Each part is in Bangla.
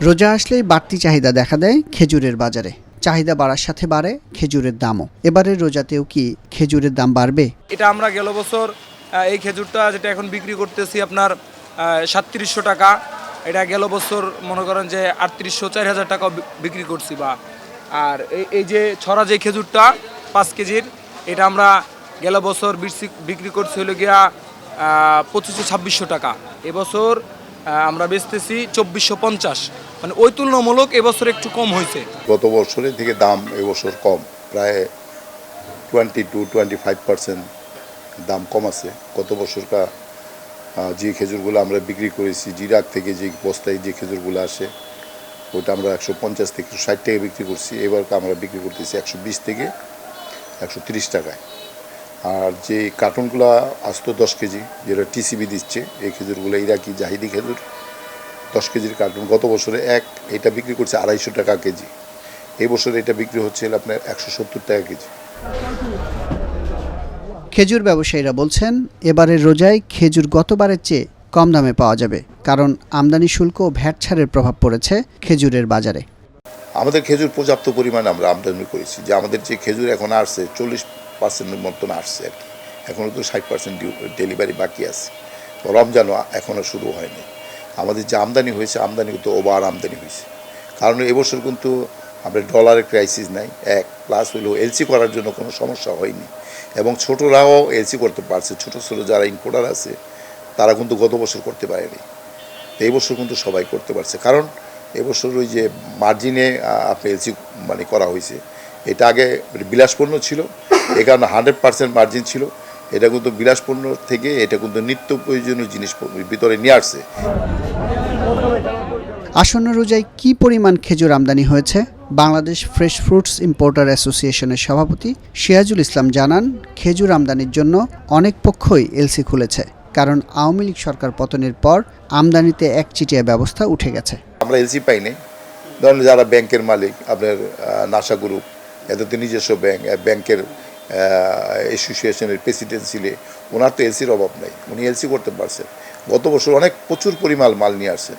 রোজা আসলেই বাড়তি চাহিদা দেখা দেয় খেজুরের বাজারে। চাহিদা বাড়ার সাথে বাড়ে খেজুরের দামও। এবারের রোজাতেও কি খেজুরের দাম বাড়বে? এটা আমরা গেল বছর এই খেজুরটা যেটা এখন বিক্রি করতেছি আপনার 3700 টাকা, এটা গেল বছর মনে করেন যে 3800 4000 টাকা বিক্রি করছি। বা আর এই যে ছড়া যে খেজুরটা 5 কেজির, এটা আমরা গেল বছর বিক্রি করছি হলো গিয়া 2500-2600 টাকা। এবছর আমরা বেচতেছি 2450, মানে ওই তুলনামূলক এবছর একটু কম হয়েছে। গত বছরের থেকে দাম এবছর কম, প্রায় 20-25% দাম কম আছে। গত বছরকার যে খেজুরগুলো আমরা বিক্রি করেছি, জিরাক থেকে যে বস্তায় যে খেজুরগুলো আসে, ওটা আমরা 150 থেকে 160 টাকা বিক্রি করছি। এবার আমরা বিক্রি করতেছি 120 থেকে 130 টাকায়। আর যে কার্টুনগুলো আসতো 10 কেজি, যেটা টিসিবি দিচ্ছে, এই খেজুরগুলো ইরাকি জাহিদি খেজুর 10 কেজির কার্টুন গত বছরে এটা বিক্রি করছে 250 টাকা কেজি। এই বছরে এটা বিক্রি হচ্ছে আপনার 170 টাকা কেজি। খেজুর ব্যবসায়ীরা বলছেন, এবারের রোজায় খেজুর গতবারের চেয়ে কম দামে পাওয়া যাবে, কারণ আমদানি শুল্ক ও ভ্যাট ছাড়ের প্রভাব পড়েছে খেজুরের বাজারে। আমাদের খেজুর পর্যাপ্ত পরিমাণে আমরা আমদানি করেছি। যে আমাদের যে খেজুর এখন আসছে 40% মতন আসছে আর কি। এখনও তো 60% ডেলিভারি বাকি আছে। রমজানও এখনও শুরু হয়নি। আমাদের যে আমদানি হয়েছে, আমদানি কিন্তু ওভার আমদানি হয়েছে। কারণ এবছর কিন্তু আমরা ডলারের ক্রাইসিস নাই, প্লাস হলো এলসি করার জন্য কোনো সমস্যা হয়নি, এবং ছোটরাও এলসি করতে পারছে। ছোটো ছোটো যারা ইম্পোর্টার আছে তারা কিন্তু গত বছর করতে পারেনি, এই বছর কিন্তু সবাই করতে পারছে। কারণ এবছর ওই যে মার্জিনে আপনি এলসি মানে করা হয়েছে, এটা আগে বিলাসপণ্য ছিল, এ কারণে 100% মার্জিন ছিল। এটা কিন্তু বিলাসপণ্য থেকে এটা কিন্তু নিত্য প্রয়োজনীয় জিনিস ভিতরে নিয়ে আসছে। আসন্ন রোজায় কি পরিমাণ খেজুর আমদানি হয়েছে? বাংলাদেশ ফ্রেশ ফ্রুটস ইম্পোর্টার অ্যাসোসিয়েশনের সভাপতি সিরাজুল ইসলাম জানান, খেজুর আমদানির জন্য অনেক পক্ষই এলসি খুলেছে, কারণ আওয়ামী লীগ সরকার পতনের পর আমদানিতে একচিটিয়া ব্যবস্থা উঠে গেছে। আমরা এলসি পাই নাই। ধরেন যারা ব্যাংকের মালিক, আপনার নাসা গ্রুপ, এদের তো নিজস্ব ব্যাংকের অ্যাসোসিয়েশনের প্রেসিডেন্ট ছিলে, ওনার তো এলসির অভাব নাই, উনি এলসি করতে পারছেন। গত বছর প্রচুর পরিমাণ মাল নিয়ে আসছেন,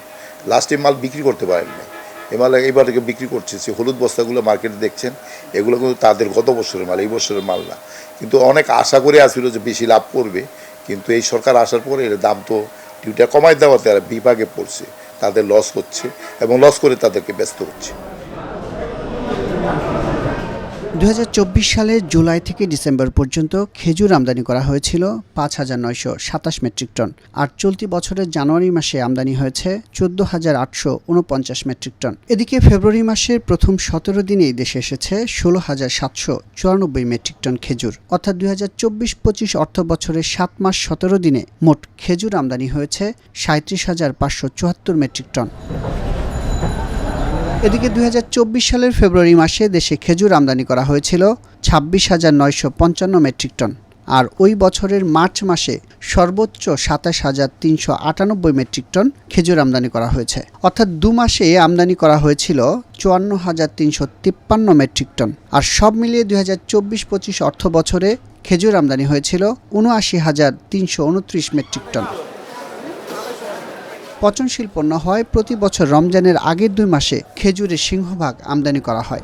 লাস্টে মাল বিক্রি করতে পারেন না। এই মাল এবার থেকে বিক্রি করছে। সে হলুদ বস্তাগুলো মার্কেটে দেখছেন, এগুলো কিন্তু তাদের গত বছরের মাল, এই বছরের মাল না। কিন্তু অনেক আশা করে আসছিল যে বেশি লাভ করবে, কিন্তু এই সরকার আসার পরে এর দাম তো ডিউটিটা কমায় দেওয়াতে আর বিভাগে পড়ছে, তাদের লস হচ্ছে এবং লস করে তাদেরকে ব্যস্ত হচ্ছে। 2024 সালের জুলাই থেকে ডিসেম্বর পর্যন্ত খেজুর আমদানি করা হয়েছিল 5,927 মেট্রিক টন, আর চলতি বছরের জানুয়ারি মাসে আমদানি হয়েছে 14,849 মেট্রিক টন। এদিকে ফেব্রুয়ারি মাসের প্রথম 17 দিনেই দেশে এসেছে 16,794 মেট্রিক টন খেজুর, অর্থাৎ 2024-25 অর্থ বছরের 7 মাস 17 দিনে মোট খেজুর আমদানি হয়েছে 37,574 মেট্রিক টন। এদিকে 2024 সালের ফেব্রুয়ারি মাসে দেশে খেজুর আমদানি করা হয়েছিল 26,955 মেট্রিক টন, আর ওই বছরের মার্চ মাসে সর্বোচ্চ 27,398 মেট্রিক টন খেজুর আমদানি করা হয়েছে, অর্থাৎ 2 মাসে আমদানি করা হয়েছিল 54,353 মেট্রিক টন। আর সব মিলিয়ে 2024-25 অর্থ বছরে খেজুর আমদানি হয়েছিল 79,329 মেট্রিক টন। পচনশীল পণ্য হয় প্রতি বছর রমজানের আগের 2 মাসে খেজুরের সিংহভাগ আমদানি করা হয়।